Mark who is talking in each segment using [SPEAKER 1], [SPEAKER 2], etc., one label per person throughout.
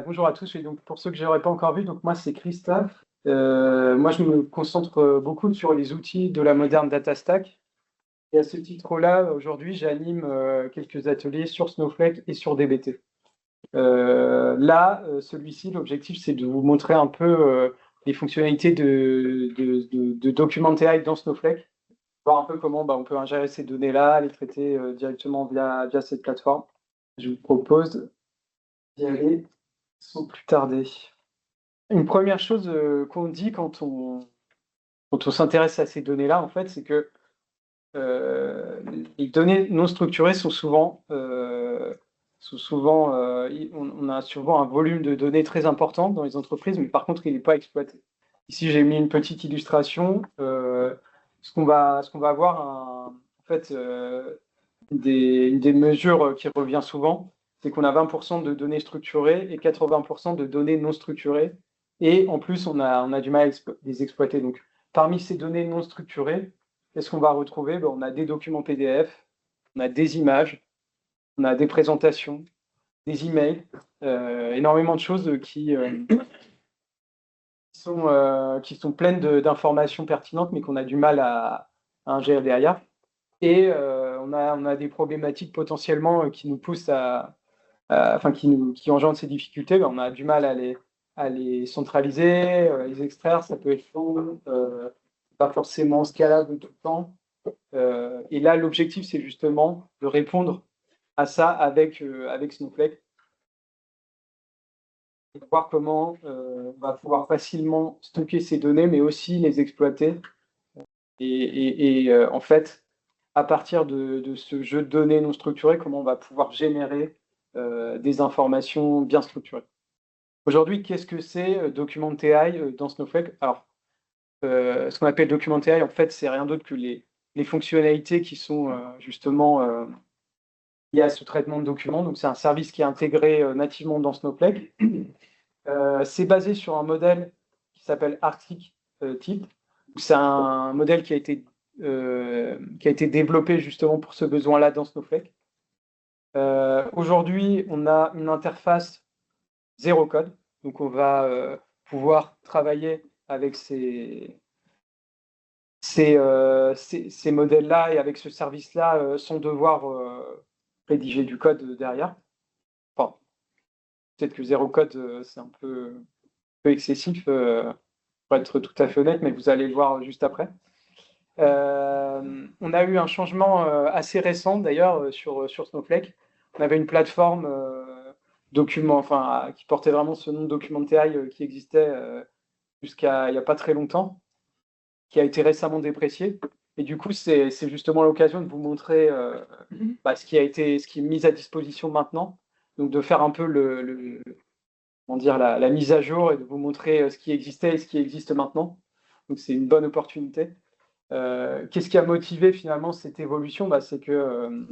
[SPEAKER 1] Bonjour à tous. Et donc, pour ceux que je n'aurais pas encore vu, donc moi, c'est Christophe. Moi, je me concentre beaucoup sur les outils de la moderne data stack. Et à ce titre-là, aujourd'hui, j'anime quelques ateliers sur Snowflake et sur DBT. Celui-ci, l'objectif, c'est de vous montrer un peu les fonctionnalités de Document AI dans Snowflake, voir un peu comment on peut ingérer ces données-là, les traiter directement via cette plateforme. Je vous propose d'y aller sans plus tarder. Une première chose qu'on dit quand on s'intéresse à ces données-là, en fait, c'est que les données non structurées sont souvent, on a souvent un volume de données très important dans les entreprises, mais par contre, il n'est pas exploité. Ici, j'ai mis une petite illustration. Ce qu'on va avoir, en fait, une des mesures qui revient souvent, c'est qu'on a 20% de données structurées et 80% de données non structurées. Et en plus, on a du mal à les exploiter. Donc, parmi ces données non structurées, qu'est-ce qu'on va retrouver? On a des documents PDF, on a des images, on a des présentations, des emails, énormément de choses qui sont pleines d'informations pertinentes, mais qu'on a du mal à ingérer derrière. Et on a des problématiques potentiellement qui nous poussent qui engendrent ces difficultés. On a du mal à les centraliser, les extraire, ça peut être long, pas forcément scalable tout le temps. Et là, l'objectif, c'est justement de répondre à ça avec Snowflake, et voir comment on va pouvoir facilement stocker ces données, mais aussi les exploiter. En fait, à partir de ce jeu de données non structurées, comment on va pouvoir générer des informations bien structurées. Aujourd'hui, qu'est-ce que c'est Document AI dans Snowflake? Alors, ce qu'on appelle Document AI, en fait, c'est rien d'autre que les fonctionnalités qui sont justement liées à ce traitement de documents. Donc, c'est un service qui est intégré nativement dans Snowflake. C'est basé sur un modèle qui s'appelle Arctic Type. C'est un modèle qui a été développé justement pour ce besoin-là dans Snowflake. Aujourd'hui, on a une interface zéro code. Donc, on va pouvoir travailler avec ces modèles-là et avec ce service-là sans devoir rédiger du code derrière. Enfin, peut-être que zéro code, c'est un peu excessif, pour être tout à fait honnête, mais vous allez le voir juste après. On a eu un changement assez récent d'ailleurs sur Snowflake. On avait une plateforme qui portait vraiment ce nom de Document AI qui existait jusqu'à il n'y a pas très longtemps, qui a été récemment déprécié. Et du coup, c'est justement l'occasion de vous montrer ce qui est mis à disposition maintenant. Donc de faire un peu la mise à jour et de vous montrer ce qui existait et ce qui existe maintenant. Donc c'est une bonne opportunité. Qu'est-ce qui a motivé finalement cette évolution? C'est que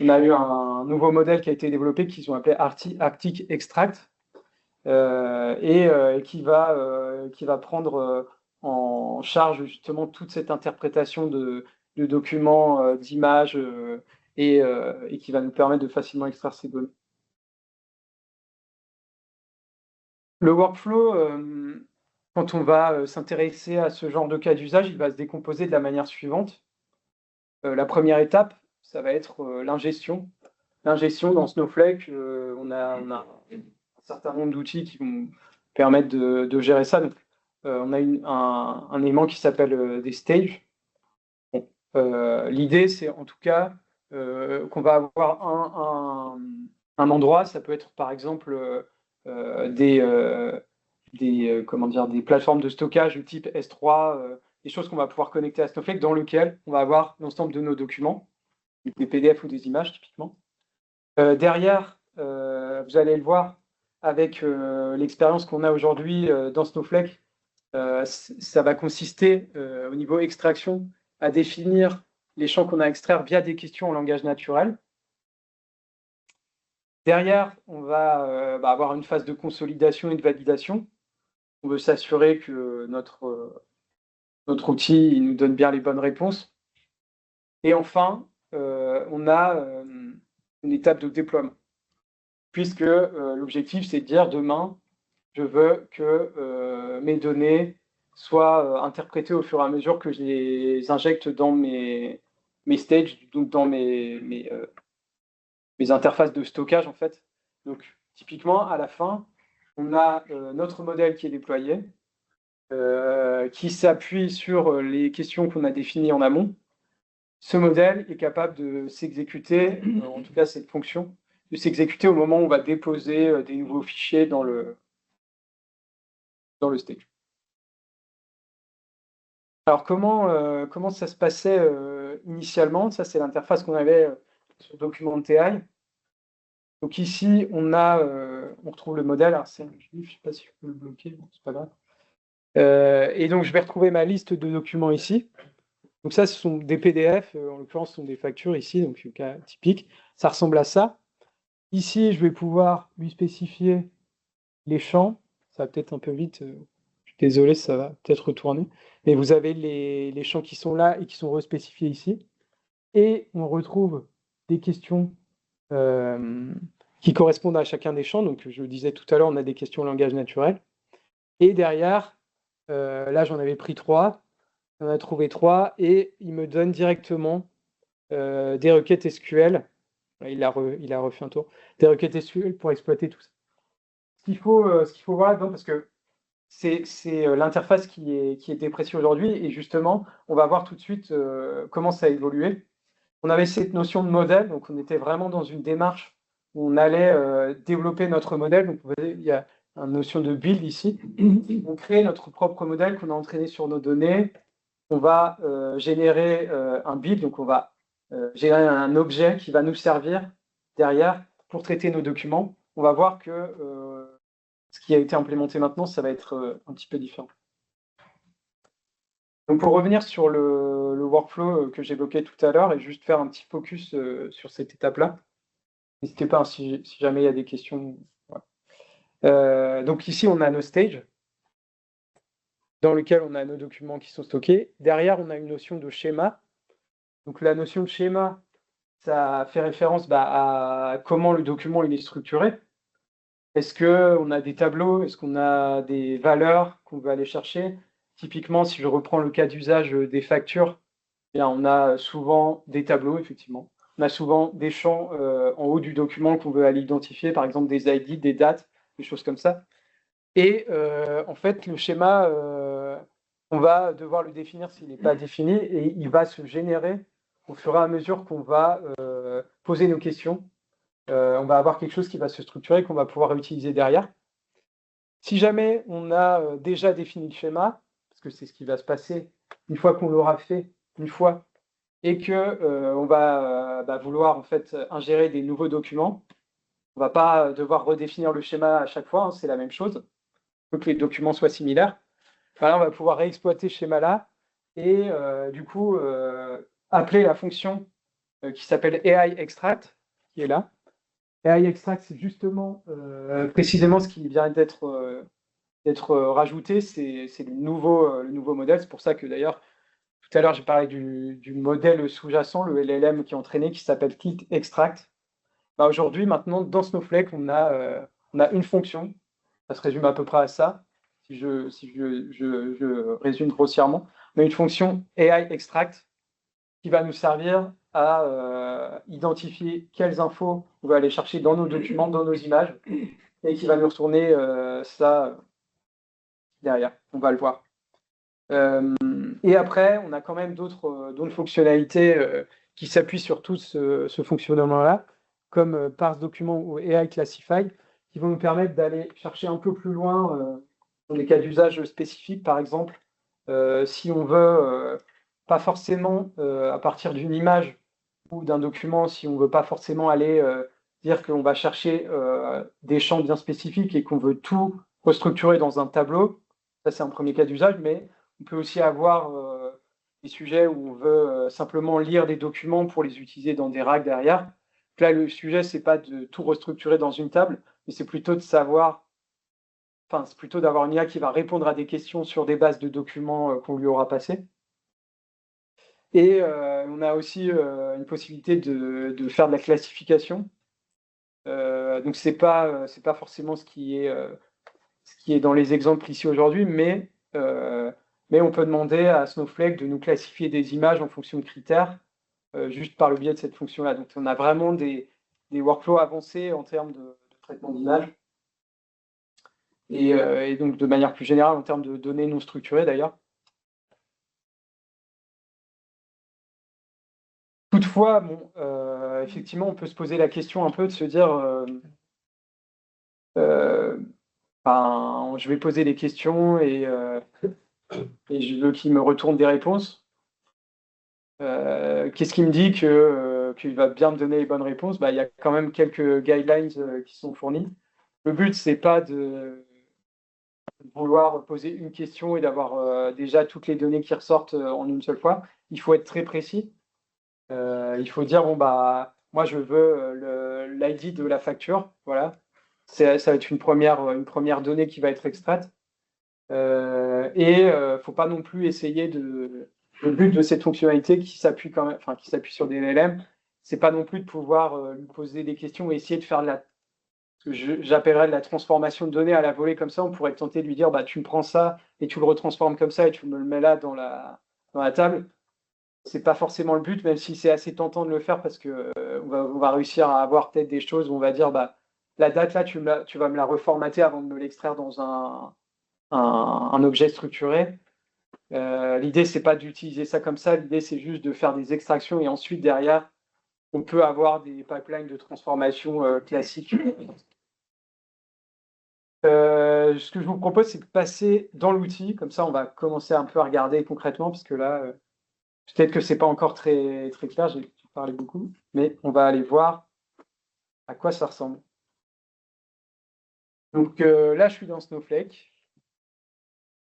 [SPEAKER 1] on a eu un nouveau modèle qui a été développé qu'ils ont appelé Arctic Extract et qui va prendre en charge justement toute cette interprétation de documents, d'images et qui va nous permettre de facilement extraire ces données. Le workflow, quand on va s'intéresser à ce genre de cas d'usage, il va se décomposer de la manière suivante. La première étape, ça va être l'ingestion. L'ingestion dans Snowflake, on a un certain nombre d'outils qui vont permettre de gérer ça. Donc, on a un élément qui s'appelle des stages. Bon, l'idée, c'est en tout cas qu'on va avoir un endroit, ça peut être par exemple des plateformes de stockage du type S3, des choses qu'on va pouvoir connecter à Snowflake, dans lequel on va avoir l'ensemble de nos documents, des PDF ou des images typiquement. Derrière, vous allez le voir avec l'expérience qu'on a aujourd'hui dans Snowflake, ça va consister au niveau extraction à définir les champs qu'on a à extraire via des questions en langage naturel. Derrière, on va avoir une phase de consolidation et de validation. On veut s'assurer que notre outil il nous donne bien les bonnes réponses. Et enfin, on a une étape de déploiement. puisque l'objectif, c'est de dire demain, je veux que mes données soient interprétées au fur et à mesure que je les injecte dans mes stages, donc dans mes interfaces de stockage, en fait. Donc, typiquement, à la fin, on a notre modèle qui est déployé, qui s'appuie sur les questions qu'on a définies en amont. Ce modèle est capable de s'exécuter, en tout cas cette fonction, de s'exécuter au moment où on va déposer des nouveaux fichiers dans le stage. Alors comment ça se passait initialement? Ça, c'est l'interface qu'on avait sur Document.ti. Donc ici, on retrouve le modèle. Alors c'est un GIF, je ne sais pas si je peux le bloquer, bon, c'est pas grave. Et donc je vais retrouver ma liste de documents ici. Donc ça, ce sont des PDF, en l'occurrence, ce sont des factures ici, donc c'est le cas typique. Ça ressemble à ça. Ici, je vais pouvoir lui spécifier les champs. Ça va peut-être un peu vite. Je suis désolé, ça va peut-être retourner. Mais vous avez les champs qui sont là et qui sont respécifiés ici. Et on retrouve des questions qui correspondent à chacun des champs. Donc, je le disais tout à l'heure, on a des questions langage naturel. Et derrière, là, j'en avais pris 3. On a trouvé 3 et il me donne directement des requêtes SQL. Il a refait un tour. Des requêtes SQL pour exploiter tout ça. Ce qu'il faut voir là-dedans, parce que c'est l'interface qui est dépréciée aujourd'hui, et justement, on va voir tout de suite comment ça a évolué. On avait cette notion de modèle, donc on était vraiment dans une démarche où on allait développer notre modèle. Donc, vous voyez, il y a une notion de build ici. On crée notre propre modèle qu'on a entraîné sur nos données. On va générer un build, donc on va générer un objet qui va nous servir derrière pour traiter nos documents. On va voir que ce qui a été implémenté maintenant, ça va être un petit peu différent. Donc pour revenir sur le workflow que j'évoquais tout à l'heure et juste faire un petit focus sur cette étape-là, n'hésitez pas hein, si jamais il y a des questions. Voilà. Donc ici, on a nos stages dans lesquels on a nos documents qui sont stockés. Derrière, on a une notion de schéma. Donc la notion de schéma, ça fait référence à comment le document il est structuré. Est-ce qu'on a des tableaux? Est-ce qu'on a des valeurs qu'on veut aller chercher? Typiquement, si je reprends le cas d'usage des factures, eh bien, on a souvent des tableaux, effectivement. On a souvent des champs en haut du document qu'on veut aller identifier, par exemple des ID, des dates, des choses comme ça. Et en fait, le schéma, on va devoir le définir s'il n'est pas défini, et il va se générer au fur et à mesure qu'on va poser nos questions. On va avoir quelque chose qui va se structurer, qu'on va pouvoir utiliser derrière. Si jamais on a déjà défini le schéma, parce que c'est ce qui va se passer une fois qu'on l'aura fait, une fois, et que on va vouloir en fait ingérer des nouveaux documents, on ne va pas devoir redéfinir le schéma à chaque fois, hein, c'est la même chose. Il faut que les documents soient similaires. Voilà, on va pouvoir réexploiter ce schéma-là et du coup appeler la fonction qui s'appelle AI Extract, qui est là. AI Extract, c'est justement précisément ce qui vient d'être rajouté, c'est le nouveau modèle. C'est pour ça que d'ailleurs, tout à l'heure, j'ai parlé du modèle sous-jacent, le LLM qui est entraîné, qui s'appelle Kit Extract. Aujourd'hui, maintenant, dans Snowflake, on a une fonction. Ça se résume à peu près à ça, si je résume grossièrement. On a une fonction AI Extract qui va nous servir à identifier quelles infos on va aller chercher dans nos documents, dans nos images, et qui va nous retourner ça derrière. On va le voir. Et après, on a quand même d'autres fonctionnalités qui s'appuient sur tout ce fonctionnement-là, comme Parse Document ou AI Classify, qui vont nous permettre d'aller chercher un peu plus loin dans des cas d'usage spécifiques, par exemple, si on veut pas forcément, à partir d'une image ou d'un document, si on veut pas forcément aller dire qu'on va chercher des champs bien spécifiques et qu'on veut tout restructurer dans un tableau, ça c'est un premier cas d'usage, mais on peut aussi avoir des sujets où on veut simplement lire des documents pour les utiliser dans des racks derrière. Donc là, le sujet, c'est pas de tout restructurer dans une table, mais c'est plutôt de savoir, enfin, c'est plutôt d'avoir une IA qui va répondre à des questions sur des bases de documents qu'on lui aura passées. Et on a aussi une possibilité de faire de la classification. Donc c'est pas forcément ce qui est dans les exemples ici aujourd'hui, mais on peut demander à Snowflake de nous classifier des images en fonction de critères, juste par le biais de cette fonction-là. Donc on a vraiment des workflows avancés en termes de traitement d'images. Et donc de manière plus générale en termes de données non structurées d'ailleurs. Toutefois, bon, effectivement, on peut se poser la question un peu de se dire, je vais poser des questions et je veux qu'il me retourne des réponses. Qu'est-ce qui me dit qu'il va bien me donner les bonnes réponses? Il y a quand même quelques guidelines qui sont fournis. Le but, c'est pas de vouloir poser une question et d'avoir déjà toutes les données qui ressortent en une seule fois. Il faut être très précis. Il faut dire, bon, moi, je veux l'ID de la facture. Voilà. Ça va être une première donnée qui va être extraite. Faut pas non plus essayer Le but de cette fonctionnalité qui s'appuie quand même, enfin, qui s'appuie sur des LLM, c'est pas non plus de pouvoir lui poser des questions et essayer de faire ce que j'appellerais de la transformation de données à la volée comme ça. On pourrait tenter de lui dire, tu me prends ça et tu le retransformes comme ça et tu me le mets là dans la table. C'est pas forcément le but, même si c'est assez tentant de le faire parce que on va réussir à avoir peut-être des choses où on va dire, la date là, tu vas me la reformater avant de me l'extraire dans un objet structuré. L'idée, c'est pas d'utiliser ça comme ça. L'idée, c'est juste de faire des extractions et ensuite, derrière, on peut avoir des pipelines de transformation classiques. Ce que je vous propose, c'est de passer dans l'outil. Comme ça, on va commencer un peu à regarder concrètement, parce que là, peut-être que c'est pas encore très, très clair. J'ai parlé beaucoup, mais on va aller voir à quoi ça ressemble. Donc là, je suis dans Snowflake.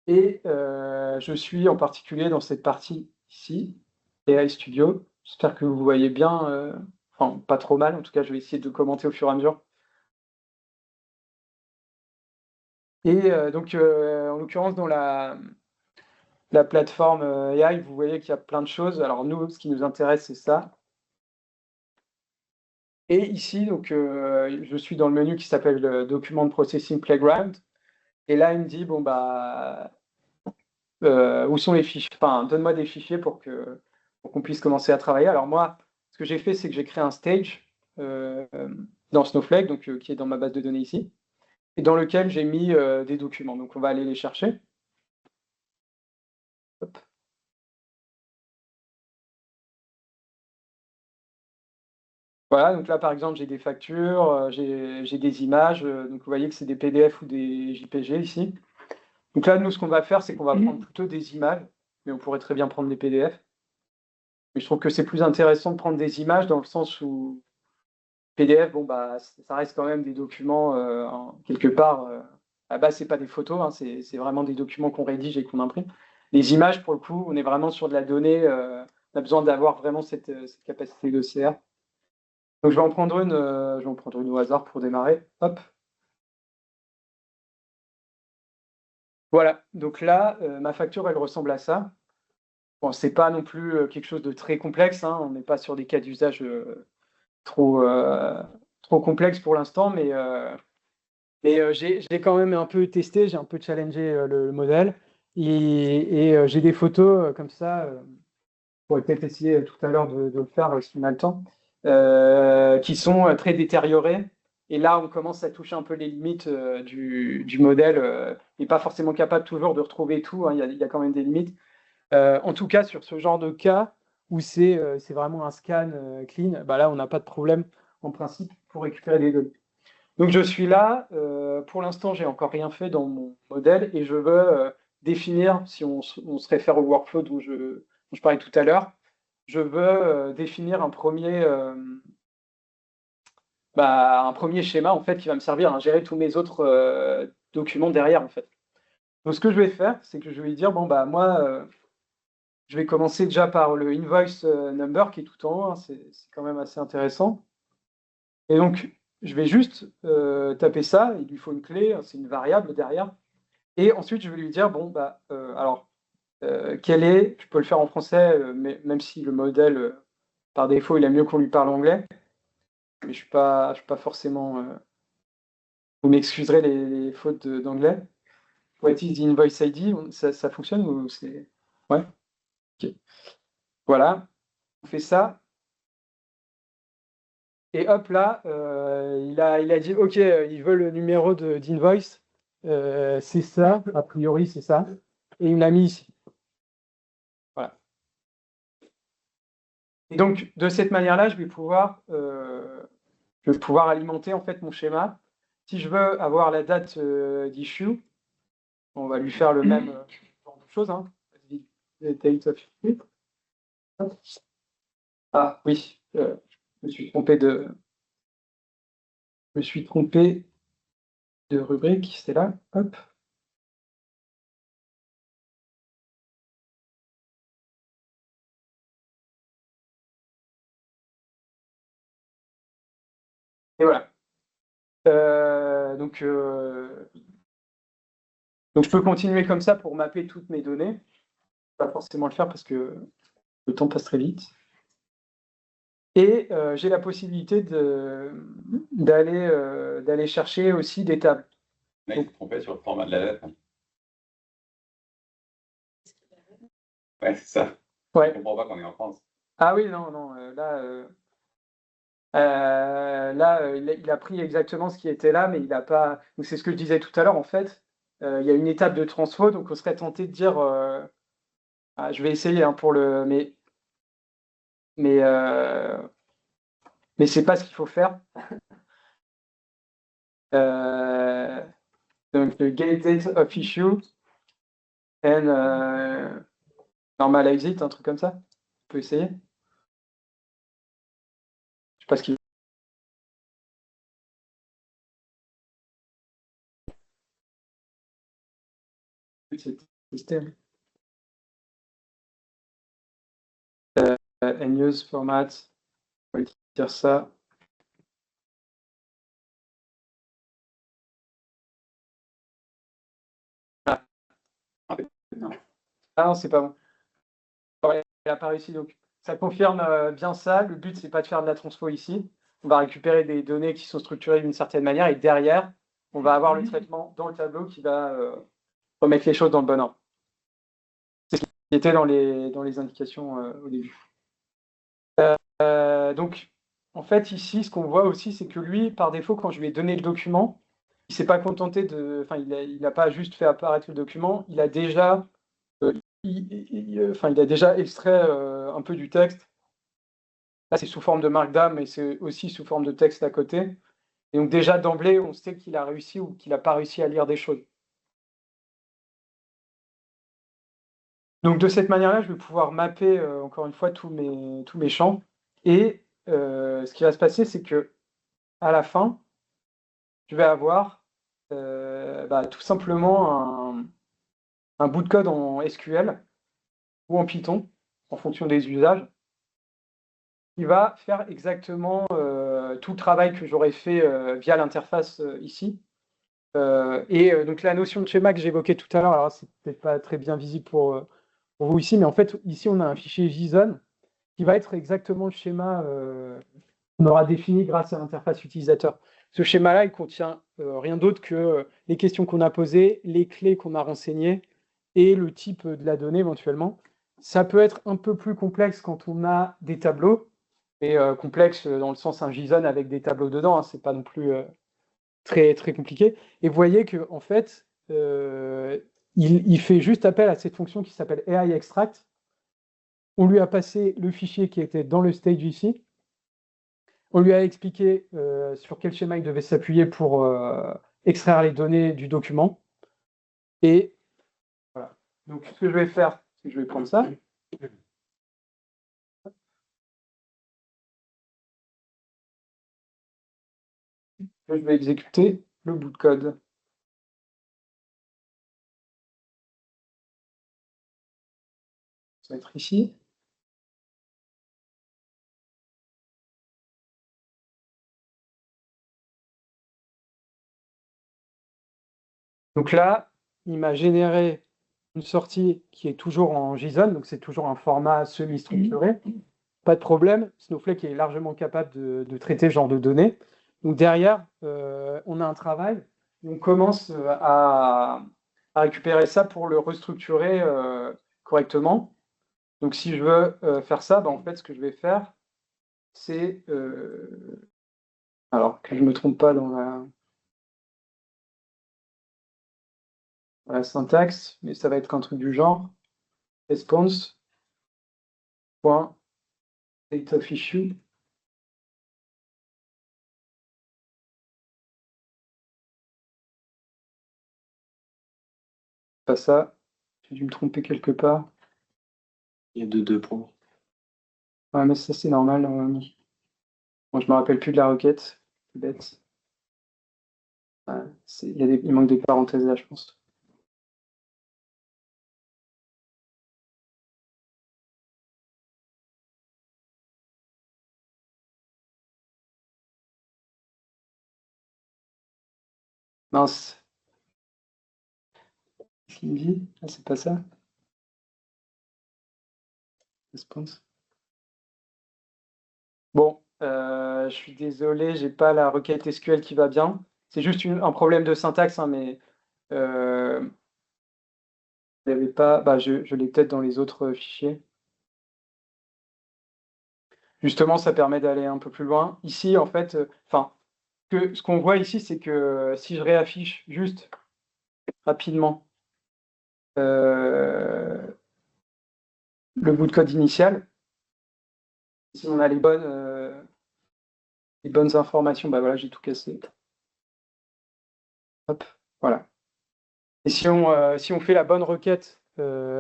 [SPEAKER 1] Et je suis en particulier dans cette partie ici, AI Studio. J'espère que vous voyez bien, enfin pas trop mal, en tout cas je vais essayer de commenter au fur et à mesure. Et donc en l'occurrence dans la plateforme AI, vous voyez qu'il y a plein de choses. Alors nous, ce qui nous intéresse, c'est ça. Et ici, donc je suis dans le menu qui s'appelle Document Processing Playground. Et là, il me dit, bon où sont les fichiers? Enfin, donne-moi des fichiers pour qu'on puisse commencer à travailler. Alors moi, ce que j'ai fait, c'est que j'ai créé un stage dans Snowflake, donc qui est dans ma base de données ici, et dans lequel j'ai mis des documents. Donc on va aller les chercher. Hop. Voilà, donc là par exemple, j'ai des factures, j'ai des images, donc vous voyez que c'est des PDF ou des JPG ici. Donc là, nous, ce qu'on va faire, c'est qu'on va prendre plutôt des images, mais on pourrait très bien prendre des PDF. Mais je trouve que c'est plus intéressant de prendre des images dans le sens où PDF, ça reste quand même des documents quelque part. À la base, c'est pas des photos, hein, c'est vraiment des documents qu'on rédige et qu'on imprime. Les images, pour le coup, on est vraiment sur de la donnée. On a besoin d'avoir vraiment cette capacité de CR. Donc, je vais en prendre une au hasard pour démarrer. Hop. Voilà. Donc là, ma facture, elle ressemble à ça. Bon, c'est pas non plus quelque chose de très complexe, hein. On n'est pas sur des cas d'usage trop complexes pour l'instant, mais j'ai quand même un peu testé, j'ai un peu challengé le modèle. Et j'ai des photos comme ça. On pourrait peut-être essayer tout à l'heure de le faire si on a le temps, qui sont très détériorées. Et là, on commence à toucher un peu les limites du modèle. Il n'est pas forcément capable toujours de retrouver tout, hein. Il y a quand même des limites. En tout cas, sur ce genre de cas où c'est vraiment un scan clean, là, on n'a pas de problème en principe pour récupérer des données. Donc je suis là, pour l'instant j'ai encore rien fait dans mon modèle et je veux définir, si on se réfère au workflow dont je parlais tout à l'heure, je veux définir un premier schéma en fait qui va me servir à gérer tous mes autres documents derrière en fait. Donc ce que je vais faire, c'est que je vais dire moi je vais commencer déjà par le invoice number qui est tout en haut, hein, c'est quand même assez intéressant. Et donc je vais juste taper ça, il lui faut une clé, c'est une variable derrière. Et ensuite, je vais lui dire, je peux le faire en français, mais même si le modèle, par défaut, il aime mieux qu'on lui parle anglais. mais je suis pas forcément. Vous m'excuserez les fautes d'anglais. What is the invoice ID? Ça fonctionne ou c'est. Ouais, ok. Voilà, on fait ça. Et hop là, il a dit ok, il veut le numéro d'invoice. C'est ça, a priori c'est ça. Et il me l'a mis ici. Voilà. Et donc de cette manière-là, je vais pouvoir alimenter en fait mon schéma. Si je veux avoir la date d'issue, on va lui faire le même genre de choses. Hein. Date of issue. Ah oui, je me suis trompé de rubrique, c'est là. Hop. Et voilà. Donc je peux continuer comme ça pour mapper toutes mes données. Pas forcément le faire parce que le temps passe très vite. Et j'ai la possibilité d'aller chercher aussi des tables.
[SPEAKER 2] Là, il s'est trompé sur le format de la lettre. Ouais, c'est ça.
[SPEAKER 1] Ouais.
[SPEAKER 2] Je comprends pas qu'on est en France.
[SPEAKER 1] Ah oui, non, non, il a pris exactement ce qui était là, mais il n'a pas. Donc c'est ce que je disais tout à l'heure, en fait. Il y a une étape de transfo, donc on serait tenté de dire. Je vais essayer hein, pour le. Mais c'est pas ce qu'il faut faire. Donc le get date of issue and normalize it, un truc comme ça. On peut essayer. Je sais pas ce qu'il système. And use format. On va dire ça. Ah, non, c'est pas bon. Il n'a pas réussi. Donc, ça confirme bien ça. Le but, c'est pas de faire de la transfo ici. On va récupérer des données qui sont structurées d'une certaine manière et derrière, on va avoir le traitement dans le tableau qui va remettre les choses dans le bon ordre. C'est ce qui était dans les indications au début. Donc, en fait, ici, ce qu'on voit aussi, c'est que lui, par défaut, quand je lui ai donné le document, il ne s'est pas contenté de. Enfin, il n'a pas juste fait apparaître le document, il a déjà. Il a déjà extrait un peu du texte. Là, c'est sous forme de markdown, mais c'est aussi sous forme de texte à côté. Et donc, déjà d'emblée, on sait qu'il a réussi ou qu'il n'a pas réussi à lire des choses. Donc, de cette manière-là, je vais pouvoir mapper, encore une fois, tous mes champs. Et ce qui va se passer, c'est que à la fin, je vais avoir tout simplement un bout de code en SQL ou en Python, en fonction des usages, qui va faire exactement tout le travail que j'aurais fait via l'interface ici. Donc la notion de schéma que j'évoquais tout à l'heure, alors c'est peut-être pas très bien visible pour vous ici, mais en fait ici on a un fichier JSON qui va être exactement le schéma qu'on aura défini grâce à l'interface utilisateur. Ce schéma-là, il contient rien d'autre que les questions qu'on a posées, les clés qu'on a renseignées et le type de la donnée éventuellement. Ça peut être un peu plus complexe quand on a des tableaux, et complexe dans le sens un JSON avec des tableaux dedans, hein, c'est pas non plus très, très compliqué. Et vous voyez que en fait, il fait juste appel à cette fonction qui s'appelle AI extract. On lui a passé le fichier qui était dans le stage ici. On lui a expliqué sur quel schéma il devait s'appuyer pour extraire les données du document. Et voilà. Donc, ce que je vais faire, c'est que je vais prendre ça. Je vais exécuter le bout de code. Ça va être ici. Donc là, il m'a généré une sortie qui est toujours en JSON, donc c'est toujours un format semi-structuré. pas de problème. Snowflake est largement capable de traiter ce genre de données. Donc derrière, on a un travail. On commence à récupérer ça pour le restructurer correctement. Donc si je veux faire ça, en fait, ce que je vais faire, c'est... alors que je ne me trompe pas dans la syntaxe, mais ça va être un truc du genre response.dateOfIssue. Pas ça, j'ai dû me tromper quelque part.
[SPEAKER 3] Il y a deux points.
[SPEAKER 1] Ouais, mais ça c'est normal normalement. Moi je me rappelle plus de la requête, c'est bête. Ouais, il manque des parenthèses là, je pense. Mince. Qu'est-ce qu'il me dit? Ah, c'est pas ça. Response. Bon, je suis désolé, j'ai pas la requête SQL qui va bien. C'est juste un problème de syntaxe, hein, mais il y avait pas. Je l'ai peut-être dans les autres fichiers. Justement, ça permet d'aller un peu plus loin. Ici, en fait, ce qu'on voit ici, c'est que si je réaffiche juste rapidement le bout de code initial, si on a les bonnes informations, voilà, j'ai tout cassé. Hop, voilà. Et si on fait la bonne requête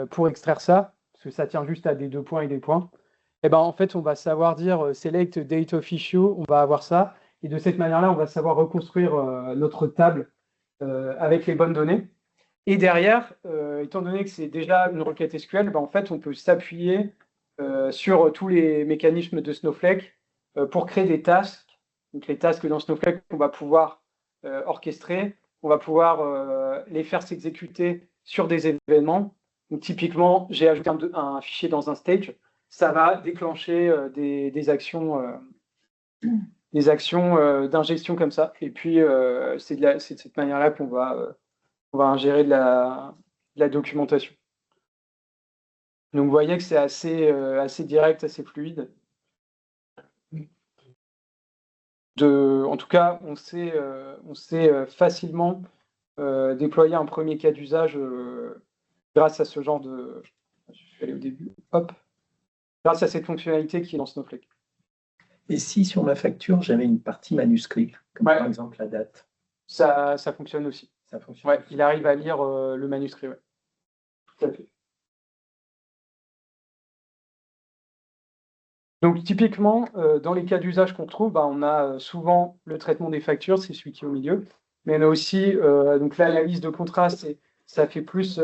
[SPEAKER 1] pour extraire ça, parce que ça tient juste à des 2 points et des points, et en fait, on va savoir dire select date of issue, on va avoir ça, et de cette manière-là, on va savoir reconstruire notre table avec les bonnes données. Et derrière, étant donné que c'est déjà une requête SQL, en fait, on peut s'appuyer sur tous les mécanismes de Snowflake pour créer des tasks. Donc les tasks dans Snowflake, on va pouvoir orchestrer, on va pouvoir les faire s'exécuter sur des événements. Donc typiquement, j'ai ajouté un fichier dans un stage, ça va déclencher des actions d'ingestion comme ça. Et puis, c'est de cette manière-là qu'on va ingérer de la documentation. Donc vous voyez que c'est assez direct, assez fluide. En tout cas, on sait facilement déployer un premier cas d'usage grâce à ce genre de... Je vais aller au début. Hop. Grâce à cette fonctionnalité qui est dans Snowflake.
[SPEAKER 3] Et si sur ma facture, j'avais une partie manuscrite, comme par exemple la date?
[SPEAKER 1] Ça fonctionne aussi.
[SPEAKER 3] Ça fonctionne.
[SPEAKER 1] Ouais, il arrive à lire le manuscrit. Ouais. Tout à fait. Donc typiquement, dans les cas d'usage qu'on trouve, on a souvent le traitement des factures, c'est celui qui est au milieu, mais on a aussi donc l'analyse de contraste, ça fait plus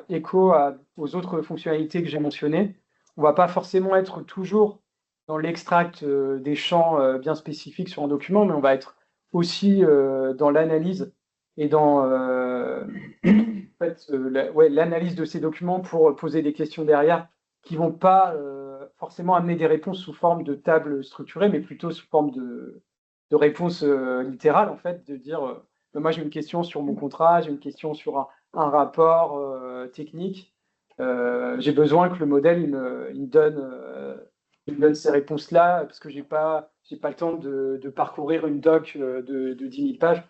[SPEAKER 1] écho aux autres fonctionnalités que j'ai mentionnées. On ne va pas forcément être toujours dans l'extract des champs bien spécifiques sur un document, mais on va être aussi dans l'analyse et dans l'analyse de ces documents pour poser des questions derrière qui vont pas forcément amener des réponses sous forme de table structurée, mais plutôt sous forme de réponses littérales, en fait, de dire moi j'ai une question sur mon contrat, j'ai une question sur un rapport technique, j'ai besoin que le modèle il me donne ces réponses-là, parce que j'ai pas le temps de parcourir une doc de 10 000 pages.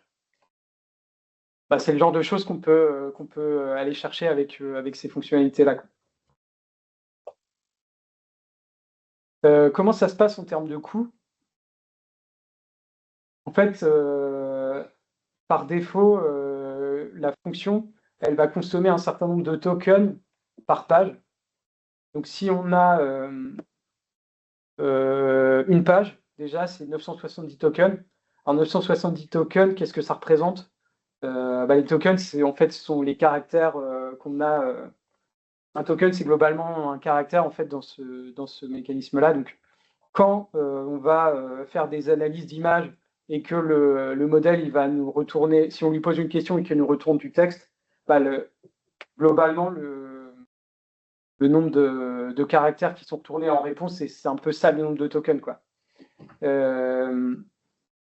[SPEAKER 1] C'est le genre de choses qu'on peut aller chercher avec ces fonctionnalités-là. Comment ça se passe en termes de coût? En fait, par défaut, la fonction, elle va consommer un certain nombre de tokens par page. Donc si on a une page, déjà, c'est 970 tokens. Alors 970 tokens, qu'est-ce que ça représente? Les tokens, ce sont les caractères qu'on a. Un token, c'est globalement un caractère en fait dans ce mécanisme-là. Donc quand on va faire des analyses d'images et que le modèle il va nous retourner, si on lui pose une question et qu'il nous retourne du texte, globalement nombre de caractères qui sont retournés en réponse, et c'est un peu ça le nombre de tokens, quoi.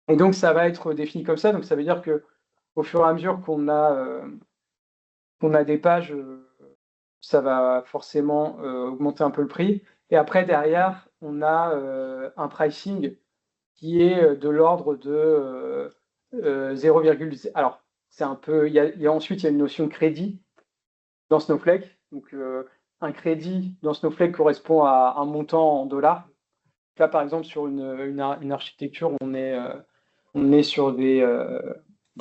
[SPEAKER 1] Et donc ça va être défini comme ça, donc ça veut dire que au fur et à mesure qu'on a des pages, ça va forcément augmenter un peu le prix. Et après, derrière, on a un pricing qui est de l'ordre de 0,0. Alors, c'est un peu. Ensuite, il y a une notion de crédit dans Snowflake. Donc, un crédit dans Snowflake correspond à un montant en dollars. Là, par exemple, sur une architecture, on est sur des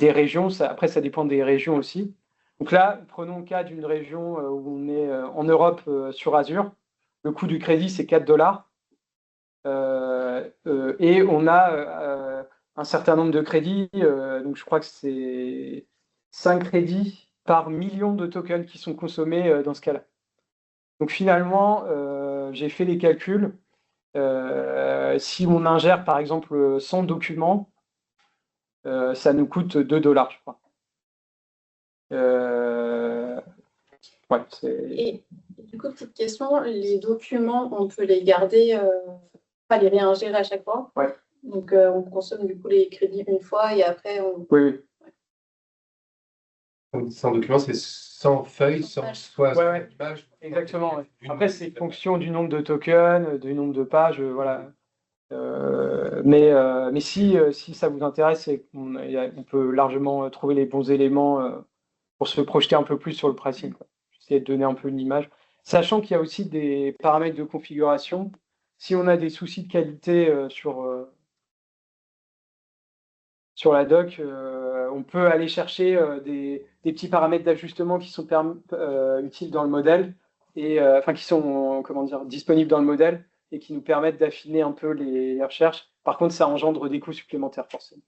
[SPEAKER 1] régions. Après, ça dépend des régions aussi. Donc là, prenons le cas d'une région où on est en Europe sur Azure. Le coût du crédit, c'est 4 dollars. Et on a un certain nombre de crédits. Donc je crois que c'est 5 crédits par million de tokens qui sont consommés dans ce cas-là. Donc finalement, j'ai fait les calculs. Si on ingère par exemple 100 documents, ça nous coûte 2 dollars, je crois. Ouais,
[SPEAKER 4] Et du coup, petite question, les documents, on peut les garder, pas les réingérer à chaque fois.
[SPEAKER 1] Ouais.
[SPEAKER 4] Donc, on consomme du coup les crédits une fois et après, on...
[SPEAKER 1] Oui.
[SPEAKER 5] Donc, 100 documents, c'est 100 feuilles, 100 soit
[SPEAKER 1] Ouais.
[SPEAKER 5] images.
[SPEAKER 1] Exactement. Ouais. Après, c'est fonction du nombre de tokens, du nombre de pages, voilà. Mais si ça vous intéresse, on peut largement trouver les bons éléments pour se projeter un peu plus sur le pricing, quoi. J'essaie de donner un peu une image. Sachant qu'il y a aussi des paramètres de configuration. Si on a des soucis de qualité sur la doc, on peut aller chercher des petits paramètres d'ajustement qui sont utiles dans le modèle, et qui sont disponibles dans le modèle et qui nous permettent d'affiner un peu les recherches. Par contre, ça engendre des coûts supplémentaires forcément.